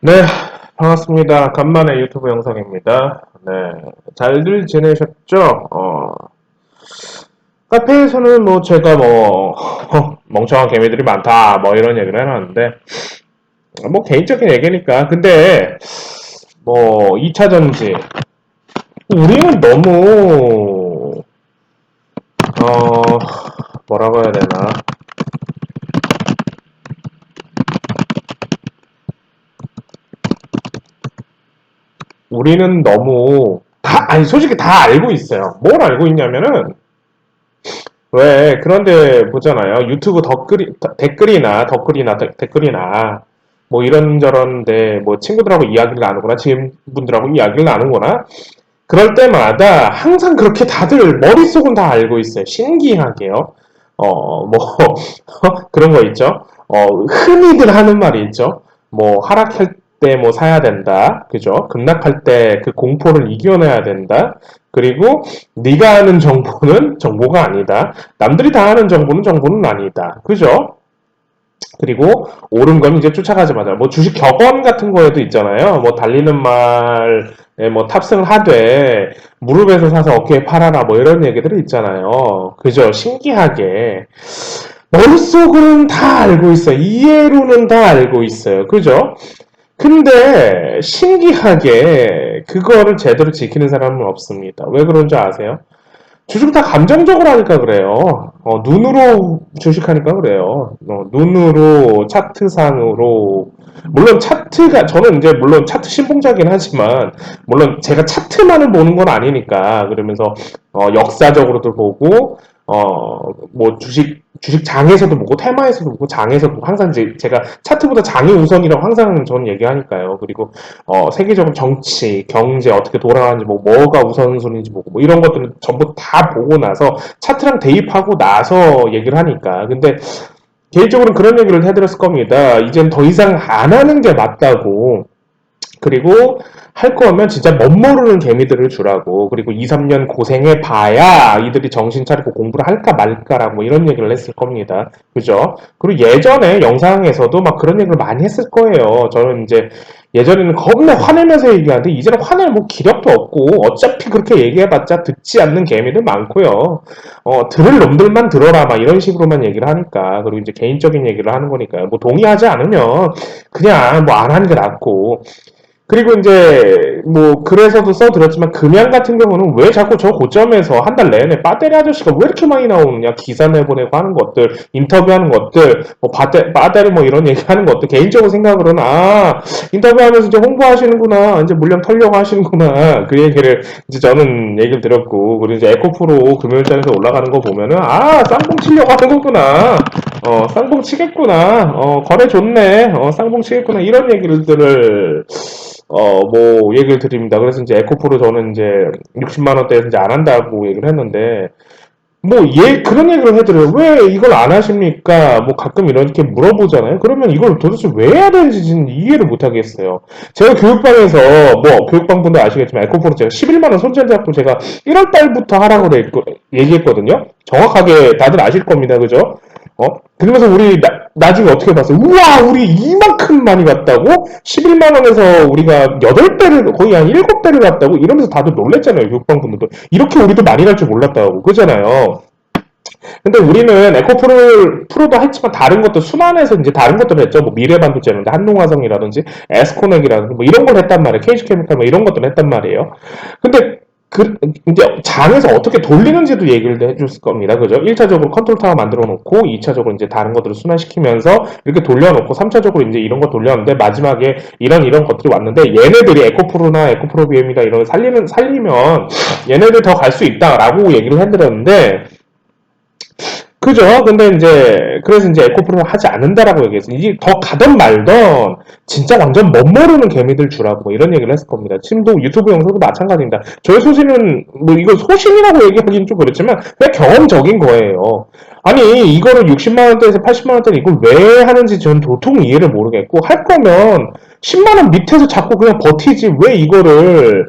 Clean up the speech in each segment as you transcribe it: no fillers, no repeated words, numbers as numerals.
네, 반갑습니다. 간만에 유튜브 영상입니다. 네, 잘들 지내셨죠? 카페에서는 뭐 제가 뭐 멍청한 개미들이 많다 뭐 이런 얘기를 해놨는데 뭐 개인적인 얘기니까. 근데 뭐 2차 전지 우리는 너무 어 뭐라고 해야 되나, 우리는 너무 아니 솔직히 다 알고 있어요. 뭘 알고 있냐면은, 왜 그런데 보잖아요. 유튜브 댓글이나 뭐 이런저런데 뭐 친구들하고 이야기를 나누거나 지인분들하고 이야기를 나누거나 그럴 때마다 항상 그렇게 다들 머릿속은 다 알고 있어요. 신기하게요. 뭐 그런 거 있죠. 흔히들 하는 말이 있죠. 뭐 하락할 때 뭐 사야 된다. 그죠? 급락할 때 그 공포를 이겨내야 된다. 그리고 네가 아는 정보는 정보가 아니다. 남들이 다 아는 정보는 정보는 아니다. 그죠? 그리고 옳은 건 이제 쫓아가지 마자. 뭐 주식 격언 같은 거에도 있잖아요. 뭐 달리는 말에 뭐 탑승을 하되 무릎에서 사서 어깨에 팔아라 뭐 이런 얘기들이 있잖아요. 그죠? 신기하게 머릿속으로는 다 알고 있어요. 이해로는 다 알고 있어요. 그죠? 근데 신기하게 그거를 제대로 지키는 사람은 없습니다. 왜 그런지 아세요? 주식 다 감정적으로 하니까 그래요. 눈으로 주식하니까 그래요. 눈으로, 차트상으로. 물론 차트가, 저는 이제 물론 차트 신봉자긴 하지만, 물론 제가 차트만을 보는 건 아니니까, 그러면서, 역사적으로도 보고, 뭐 주식 장에서도 보고, 테마에서도 보고, 장에서도 보고, 항상 이제 제가 차트보다 장이 우선이라고 항상 저는 얘기하니까요. 그리고, 세계적으로 정치, 경제 어떻게 돌아가는지 뭐 뭐가 우선순위인지 보고 뭐 이런 것들은 전부 다 보고 나서 차트랑 대입하고 나서 얘기를 하니까. 근데 개인적으로는 그런 얘기를 해드렸을 겁니다. 이젠 더 이상 안 하는 게 맞다고. 그리고 할 거면 진짜 멋모르는 개미들을 주라고. 그리고 2, 3년 고생해 봐야 이들이 정신 차리고 공부를 할까 말까라고 뭐 이런 얘기를 했을 겁니다. 그죠? 그리고 예전에 영상에서도 막 그런 얘기를 많이 했을 거예요. 저는 이제 예전에는 겁나 화내면서 얘기하는데 이제는 화낼 뭐 기력도 없고 어차피 그렇게 얘기해봤자 듣지 않는 개미들 많고요. 들을 놈들만 들어라 막 이런 식으로만 얘기를 하니까. 그리고 이제 개인적인 얘기를 하는 거니까요. 뭐 동의하지 않으면 그냥 뭐 안 하는 게 낫고. 그리고 이제 뭐 글에서도 써드렸지만 금양 같은 경우는 왜 자꾸 저 고점에서 한 달 내내 빠데리 아저씨가 왜 이렇게 많이 나오느냐, 기사 내보내고 하는 것들, 인터뷰하는 것들, 뭐 빠데리 뭐 이런 얘기하는 것들, 개인적으로 생각으로는 인터뷰하면서 이제 홍보하시는구나, 이제 물량 털려고 하시는구나, 그 얘기를 이제 저는 얘기를 들었고. 그리고 이제 에코프로 금요일장에서 올라가는 거 보면은 쌍봉 치려고 하는 거구나, 쌍봉 치겠구나, 거래 좋네, 쌍봉 치겠구나, 이런 얘기들을 뭐, 얘기를 드립니다. 그래서 이제 에코프로 저는 이제 60만원대에서 이제 안 한다고 얘기를 했는데, 뭐, 그런 얘기를 해드려요. 왜 이걸 안 하십니까? 뭐, 가끔 이렇게 물어보잖아요. 그러면 이걸 도대체 왜 해야 되는지는 이해를 못 하겠어요. 제가 교육방에서, 뭐, 교육방 분들 아시겠지만, 에코프로 제가 11만원 손절 잡고 제가 1월 달부터 하라고 얘기했거든요. 정확하게 다들 아실 겁니다. 그죠? 그러면서 우리 나중에 어떻게 봤어요? 우와, 우리 이만큼 많이 갔다고? 11만 원에서 우리가 8배를, 거의 한 7배를 갔다고? 이러면서 다들 놀랬잖아요, 교육방분들도. 이렇게 우리도 많이 갈 줄 몰랐다고. 그잖아요. 근데 우리는 프로도 했지만 다른 것도 순환해서 이제 다른 것들을 했죠. 뭐 미래반도체라든지 한농화성이라든지 에스코넥이라든지 뭐 이런 걸 했단 말이에요. 케이지케미칼 뭐 이런 것들을 했단 말이에요. 근데 이제 장에서 어떻게 돌리는지도 얘기를 해줬을 겁니다. 그죠? 1차적으로 컨트롤 타워 만들어 놓고, 2차적으로 이제 다른 것들을 순환시키면서 이렇게 돌려놓고, 3차적으로 이제 이런 거 돌렸는데, 마지막에 이런 것들이 왔는데, 얘네들이 에코프로나 에코프로 BM이나 이런 거 살리면 얘네들 더 갈 수 있다라고 얘기를 해드렸는데, 그죠? 근데 이제 그래서 이제 에코프로 하지 않는다라고 얘기했어요. 이게 더 가던 말던 진짜 완전 멋모르는 개미들 주라고 뭐 이런 얘기를 했을 겁니다. 지금도 유튜브 영상도 마찬가지입니다. 저의 소신은 뭐 이거 소신이라고 얘기하기는 좀 그렇지만 그냥 경험적인 거예요. 아니 이거를 60만 원대에서 80만 원대를 이걸 왜 하는지 저는 도통 이해를 모르겠고, 할 거면 10만 원 밑에서 자꾸 그냥 버티지 왜 이거를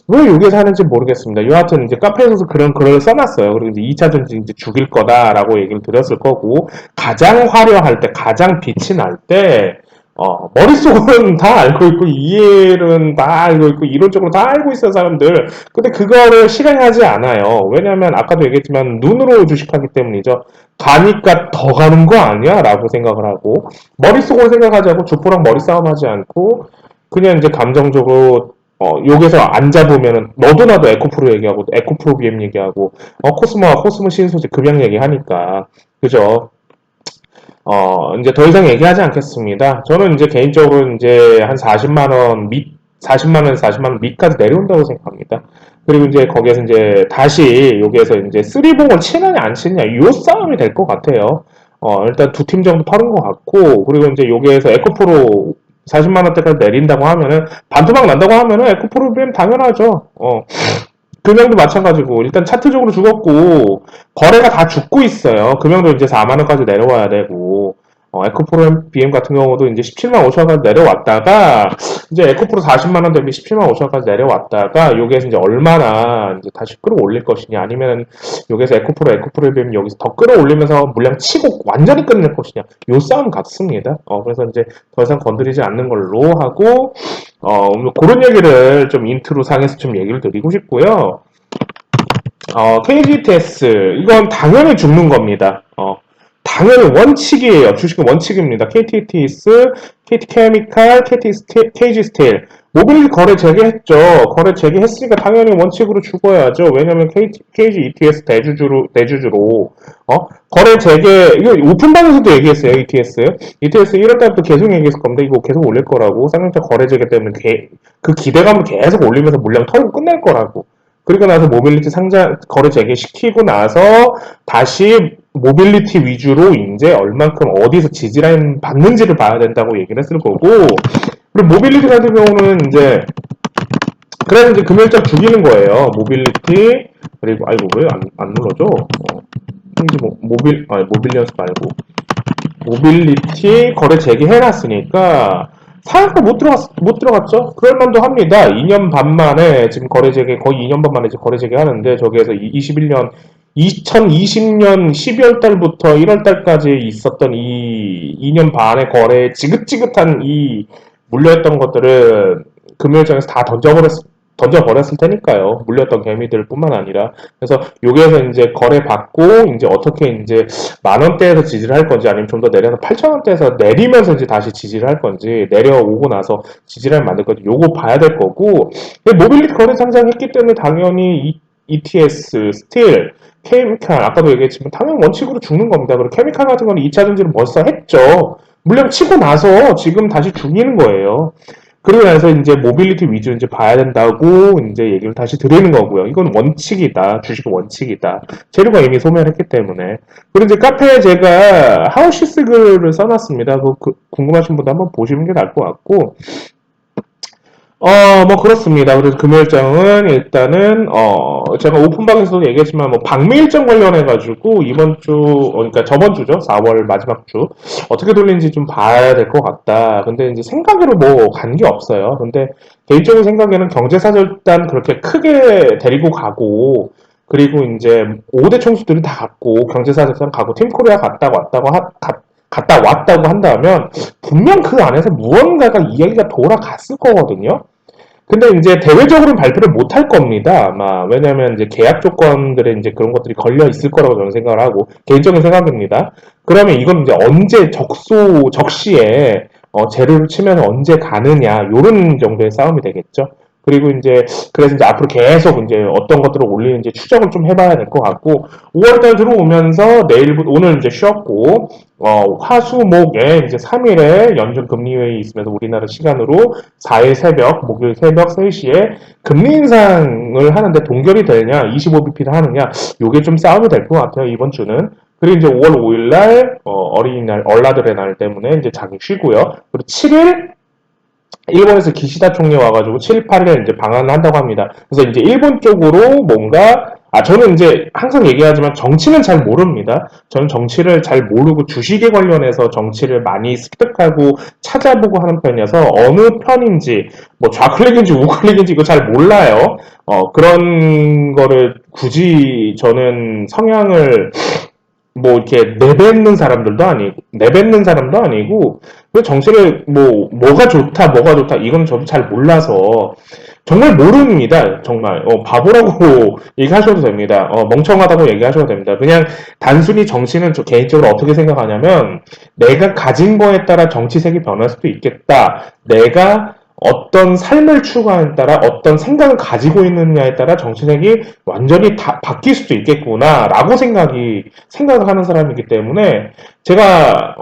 왜 여기서 하는지 모르겠습니다. 여하튼 이제 카페에서 그런 글을 써놨어요. 그리고 이제 2차 전지 이제 죽일 거다라고 얘기를 드렸을 거고, 가장 화려할 때, 가장 빛이 날 때, 머릿속은 다 알고 있고, 이해는 다 알고 있고, 이론적으로 다 알고 있는 사람들. 근데 그거를 실행하지 않아요. 왜냐면, 아까도 얘기했지만, 눈으로 주식하기 때문이죠. 가니까 더 가는 거 아니야? 라고 생각을 하고, 머릿속으로 생각하지 않고, 족보랑 머리 싸움하지 않고, 그냥 이제 감정적으로, 여기서 앉아보면은, 너도 나도 에코프로 얘기하고, 에코프로 BM 얘기하고, 코스모와 코스모 신소재 급양 얘기하니까, 그죠? 이제 더 이상 얘기하지 않겠습니다. 저는 이제 개인적으로 이제 한 40만 원 밑, 40만 원에서 40만 원 밑까지 내려온다고 생각합니다. 그리고 이제 거기에서 이제 다시 여기에서 이제 쓰리봉을 치느냐 안 치느냐 이 싸움이 될 것 같아요. 일단 두 팀 정도 파는 것 같고, 그리고 이제 여기에서 에코프로 40만 원대까지 내린다고 하면은 반토막 난다고 하면은 에코프로는 당연하죠. 금형도 마찬가지고 일단 차트적으로 죽었고 거래가 다 죽고 있어요. 금형도 이제 4만 원까지 내려와야 되고 에코프로 BM 같은 경우도 이제 17만 5천 원까지 내려왔다가 이제 에코프로 40만 원 대비 17만 5천 원까지 내려왔다가 여기에서 이제 얼마나 이제 다시 끌어올릴 것이냐 아니면 여기에서 에코프로 BM 여기서 더 끌어올리면서 물량 치고 완전히 끝낼 것이냐 요 싸움 같습니다. 그래서 이제 더 이상 건드리지 않는 걸로 하고 그런 얘기를 좀 인트로 상에서 좀 얘기를 드리고 싶고요. KGTS 이건 당연히 죽는 겁니다. 당연히 원칙이에요. 주식은 원칙입니다. KTTS, KT케미칼, KG스틸 모빌리티 거래 재개했죠. 거래 재개했으니까 당연히 원칙으로 죽어야죠. 왜냐면 KG ETS 대주주로 거래 재개 이거 오픈방에서도 얘기했어요. ETS 1월달부터 계속 얘기했을 겁니다. 이거 계속 올릴 거라고 쌍용차 거래 재개 때문에 그 기대감을 계속 올리면서 물량 털고 끝낼 거라고. 그리고 나서 모빌리티 상장 거래 재개시키고 나서 다시 모빌리티 위주로 이제 얼만큼 어디서 지지라인 받는지를 봐야 된다고 얘기를 했을 거고, 그리고 모빌리티 같은 경우는 이제 그래서 이제 금일장 죽이는 거예요. 모빌리티 그리고 아이고 왜 안 눌러져? 이제 모빌리언스 말고 모빌리티 거래 재개해놨으니까 사양가 못 들어갔죠? 그럴만도 합니다. 2년 반 만에 지금 거래 재개, 거의 2년 반 만에 지금 거래 재개 하는데, 저기에서 2020년 12월 달부터 1월 달까지 있었던 이 2년 반의 거래, 지긋지긋한 이 물려있던 것들은 금요일장에서 다 던져버렸을 테니까요. 물렸던 개미들 뿐만 아니라. 그래서 여기에서 이제 거래받고, 이제 어떻게 이제 만 원대에서 지지를 할 건지, 아니면 좀 더 내려서 8천 원대에서 내리면서 이제 다시 지지를 할 건지, 내려오고 나서 지지를 만들 건지, 요거 봐야 될 거고, 모빌리티 거래 상장했기 때문에 당연히 ETS, 스틸, 케미칼, 아까도 얘기했지만 당연히 원칙으로 죽는 겁니다. 그리고 케미칼 같은 거는 2차 전지를 벌써 했죠. 물량 치고 나서 지금 다시 죽이는 거예요. 그러고 나서 이제 모빌리티 위주 이제 봐야 된다고 이제 얘기를 다시 드리는 거고요. 이건 원칙이다. 주식은 원칙이다. 재료가 이미 소멸했기 때문에. 그리고 이제 카페에 제가 하우시스 글을 써놨습니다. 궁금하신 분도 한번 보시는 게 나을 것 같고. 뭐 그렇습니다. 그래서 금요일장은 일단은 제가 오픈방에서도 얘기했지만 뭐 방미 일정 관련해가지고 이번 주 그러니까 저번 주죠. 4월 마지막 주 어떻게 돌리는지 좀 봐야 될 것 같다. 근데 이제 생각으로 뭐 간 게 없어요. 근데 개인적인 생각에는 경제사절단 그렇게 크게 데리고 가고 그리고 이제 5대 총수들이 다 갔고 경제사절단 가고 팀코리아 갔다 왔다고 한다면 분명 그 안에서 무언가가 이야기가 돌아갔을 거거든요. 근데 이제 대외적으로는 발표를 못 할 겁니다. 아마 왜냐하면 이제 계약 조건들에 이제 그런 것들이 걸려 있을 거라고 저는 생각을 하고 개인적인 생각입니다. 그러면 이건 이제 언제 적시에 재료를 치면 언제 가느냐 요런 정도의 싸움이 되겠죠. 그리고 이제 그래서 이제 앞으로 계속 이제 어떤 것들을 올리는지 추적을 좀 해봐야 될 것 같고 5월달 들어오면서 오늘 이제 쉬었고 화수목에 이제 3일에 연준 금리회의 있으면서 우리나라 시간으로 4일 새벽 목요일 새벽 3시에 금리 인상을 하는데 동결이 되냐 25bp를 하느냐 요게 좀 싸움이 될 것 같아요 이번 주는. 그리고 이제 5월 5일날 어린이날 얼라들의 날 때문에 이제 자기 쉬고요. 그리고 7일 일본에서 기시다 총리 와가지고 7, 8일에 이제 방한을 한다고 합니다. 그래서 이제 일본 쪽으로 뭔가, 저는 이제 항상 얘기하지만 정치는 잘 모릅니다. 저는 정치를 잘 모르고 주식에 관련해서 정치를 많이 습득하고 찾아보고 하는 편이어서 어느 편인지, 뭐 좌클릭인지 우클릭인지 이거 잘 몰라요. 그런 거를 굳이 저는 성향을 뭐 이렇게 내뱉는 사람도 아니고 그 정치를 뭐가 좋다, 뭐가 좋다, 이건 저도 잘 몰라서 정말 모릅니다. 정말 바보라고 얘기하셔도 됩니다. 멍청하다고 얘기하셔도 됩니다. 그냥 단순히 정치는 저 개인적으로 어떻게 생각하냐면 내가 가진 거에 따라 정치색이 변할 수도 있겠다. 내가 어떤 삶을 추구하는 따라 어떤 생각을 가지고 있느냐에 따라 정치색이 완전히 다 바뀔 수도 있겠구나라고 생각을 하는 사람이기 때문에 제가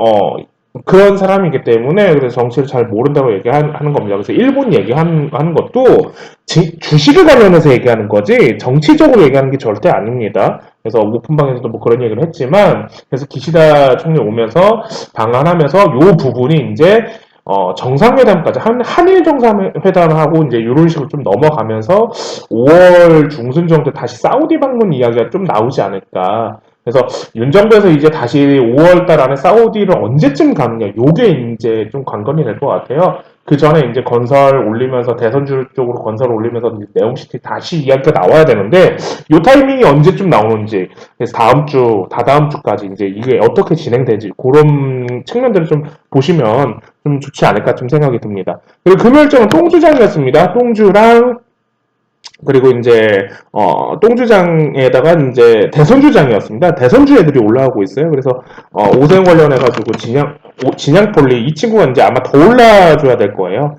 그런 사람이기 때문에 그래서 정치를 잘 모른다고 얘기하는 겁니다. 그래서 일본 얘기하는 것도 주식을 관련해서 얘기하는 거지 정치적으로 얘기하는 게 절대 아닙니다. 그래서 오픈방에서도 뭐 그런 얘기를 했지만 그래서 기시다 총리 오면서 방한하면서 요 부분이 이제 정상회담까지 한일 정상회담하고 이제 이런 식으로 좀 넘어가면서 5월 중순 정도 다시 사우디 방문 이야기가 좀 나오지 않을까. 그래서 윤 정부에서 이제 다시 5월 달 안에 사우디를 언제쯤 가느냐, 요게 이제 좀 관건이 될 것 같아요. 그 전에 이제 건설 올리면서 대선주 쪽으로 건설 올리면서 네옴시티 다시 이야기가 나와야 되는데 요 타이밍이 언제쯤 나오는지 그래서 다음 주, 다다음 주까지 이제 이게 어떻게 진행되지 그런 측면들을 좀 보시면 좀 좋지 않을까 좀 생각이 듭니다. 그리고 금요일장은 똥주장이었습니다. 똥주랑 그리고 이제 똥주장에다가 이제 대선주장이었습니다. 대선주 애들이 올라오고 있어요. 그래서 오세훈 관련해가지고 진양폴리 이 친구가 이제 아마 더 올라줘야 될 거예요.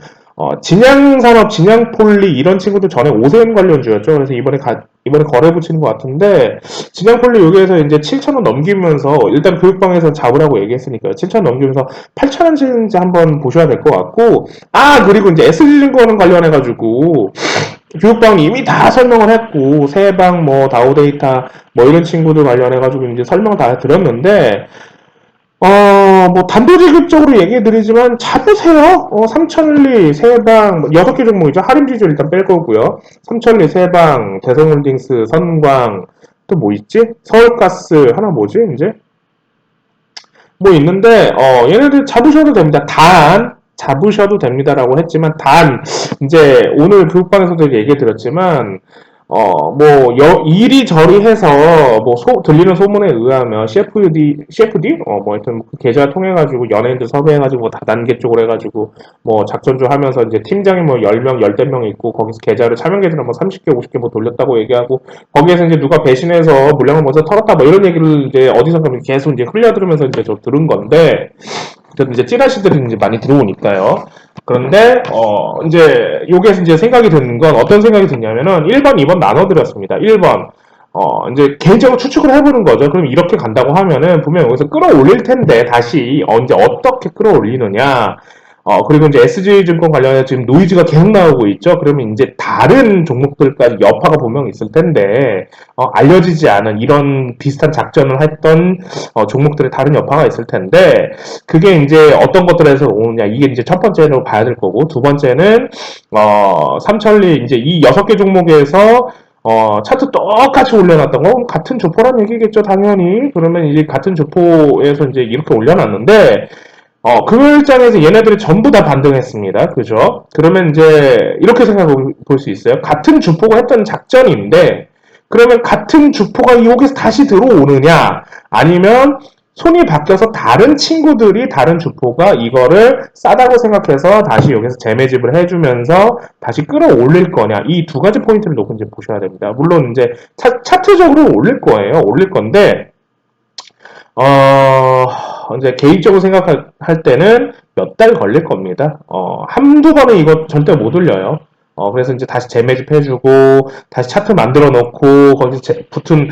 진양산업, 진양폴리 이런 친구도 전에 오세훈 관련주였죠. 그래서 이번에 거래 붙이는 것 같은데 진양폴리 여기에서 이제 7,000원 넘기면서 일단 교육방에서 잡으라고 얘기했으니까요. 7,000원 넘기면서 8,000원 치는지 한번 보셔야 될 것 같고 그리고 이제 SG증권 관련해가지고 교육방은 이미 다 설명을 했고 세방 뭐 다우데이터 뭐 이런 친구들 관련해가지고 이제 설명 다 드렸는데 뭐 단도직입적으로 얘기해드리지만 잡으세요. 삼천리, 세방, 6개 종목이죠. 하림지주 일단 뺄 거고요. 삼천리, 세방, 대성홀딩스, 선광, 또 뭐 있지? 서울가스, 하나 뭐지, 이제? 뭐 있는데, 얘네들 잡으셔도 됩니다. 잡으셔도 됩니다라고 했지만, 이제 오늘 교육방에서도 얘기해드렸지만, 이리저리 해서, 들리는 소문에 의하면, CFD? 하여튼, 그 계좌 통해가지고, 연예인들 섭외해가지고, 다단계 쪽으로 해가지고, 작전주 하면서, 이제 팀장이 10명, 10명 있고, 거기서 계좌를, 차명 계좌를 30개, 50개 돌렸다고 얘기하고, 거기에서 이제 누가 배신해서 물량을 먼저 털었다, 이런 얘기를 이제 어디선가 계속 이제 흘려들으면서 이제 저 들은 건데, 이제 찌라시들이 이제 많이 들어오니까요. 그런데 이제 요게 이제 생각이 드는 건 어떤 생각이 드냐면은 1번, 2번 나눠드렸습니다. 1번 이제 개인적으로 추측을 해보는 거죠. 그럼 이렇게 간다고 하면은 분명 여기서 끌어올릴 텐데 다시 이제 어떻게 끌어올리느냐. 그리고 이제 SG증권 관련해서 지금 노이즈가 계속 나오고 있죠. 그러면 이제 다른 종목들까지 여파가 분명 있을 텐데, 알려지지 않은 이런 비슷한 작전을 했던, 종목들의 다른 여파가 있을 텐데, 그게 이제 어떤 것들에서 오느냐. 이게 이제 첫 번째로 봐야 될 거고, 두 번째는, 삼천리, 이제 이 6개 종목에서, 차트 똑같이 올려놨던 거, 같은 조포란 얘기겠죠, 당연히. 그러면 이제 같은 조포에서 이제 이렇게 올려놨는데, 금요일장에서 얘네들이 전부 다 반등했습니다. 그죠? 그러면 이제 이렇게 생각해 볼 수 있어요. 같은 주포가 했던 작전인데, 그러면 같은 주포가 여기서 다시 들어오느냐, 아니면 손이 바뀌어서 다른 친구들이 다른 주포가 이거를 싸다고 생각해서 다시 여기서 재매집을 해주면서 다시 끌어올릴 거냐, 이 두 가지 포인트를 놓고 이제 보셔야 됩니다. 물론 이제 차트적으로 올릴 거예요. 올릴 건데, 이제 개인적으로 생각할 때는 몇 달 걸릴 겁니다. 한두 번은 이거 절대 못 올려요. 그래서 이제 다시 재매집 해주고, 다시 차트 만들어 놓고, 거기서 붙은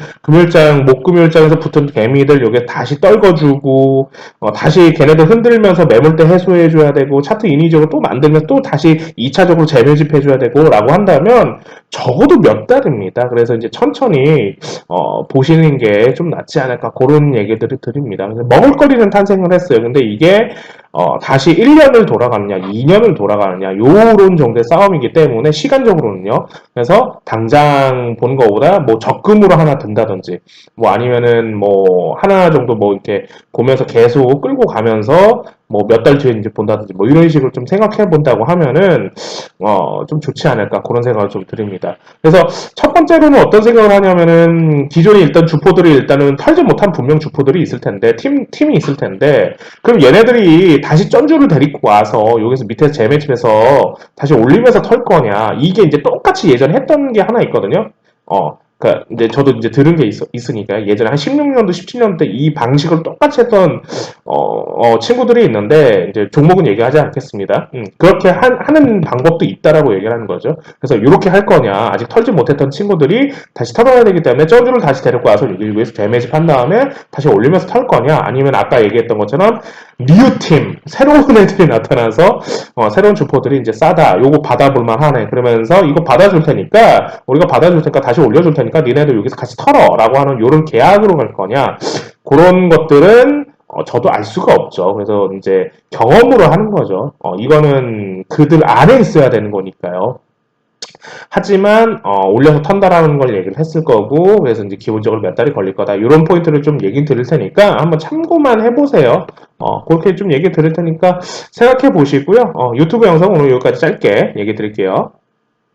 목금요일장에서 붙은 개미들 여기에 다시 떨궈주고, 다시 걔네들 흔들면서 매물대 해소해줘야 되고, 차트 인위적으로 또 만들면서 또 다시 2차적으로 재매집 해줘야 되고, 라고 한다면, 적어도 몇 달입니다. 그래서 이제 천천히, 보시는 게 좀 낫지 않을까, 그런 얘기들을 드립니다. 먹을거리는 탄생을 했어요. 근데 이게, 다시 1년을 돌아가느냐, 2년을 돌아가느냐, 요런 정도의 싸움이기 때문에 시간적으로는요. 그래서 당장 보는 것보다 적금으로 하나 든다든지, 아니면은 하나 정도 이렇게 보면서 계속 끌고 가면서 뭐 몇 달 뒤에 이제 본다든지 뭐 이런 식으로 좀 생각해 본다고 하면은 좀 좋지 않을까 그런 생각을 좀 드립니다. 그래서 첫 번째로는 어떤 생각을 하냐면은 기존에 일단 주포들이 일단은 털지 못한 분명 주포들이 있을 텐데 팀이 있을 텐데 그럼 얘네들이 다시 전주를 데리고 와서 여기서 밑에서 재매집해서 다시 올리면서 털 거냐 이게 이제 똑같이 예전에 했던 게 하나 있거든요. 그러니까 이제 저도 이제 들은 게 있으니까 예전에 한 16년도, 17년도 이 방식을 똑같이 했던 친구들이 있는데 이제 종목은 얘기하지 않겠습니다. 그렇게 하는 방법도 있다라고 얘기를 하는 거죠. 그래서 이렇게 할 거냐 아직 털지 못했던 친구들이 다시 털어야 되기 때문에 저주를 다시 데리고 와서 여기 위에서 재매집한 다음에 다시 올리면서 털 거냐 아니면 아까 얘기했던 것처럼 뉴팀 새로운 애들이 나타나서 새로운 주포들이 이제 싸다 요거 받아볼만 하네 그러면서 이거 받아줄 테니까 우리가 받아줄 테니까 다시 올려줄 테니까 니네도 여기서 같이 털어 라고 하는 요런 계약으로 갈 거냐 그런 것들은 저도 알 수가 없죠. 그래서 이제 경험으로 하는 거죠. 이거는 그들 안에 있어야 되는 거니까요. 하지만 올려서 턴다라는 걸 얘기를 했을 거고 그래서 이제 기본적으로 몇 달이 걸릴 거다 이런 포인트를 좀 얘기 드릴 테니까 한번 참고만 해보세요. 그렇게 좀 얘기 드릴 테니까 생각해 보시고요. 유튜브 영상 오늘 여기까지 짧게 얘기 드릴게요.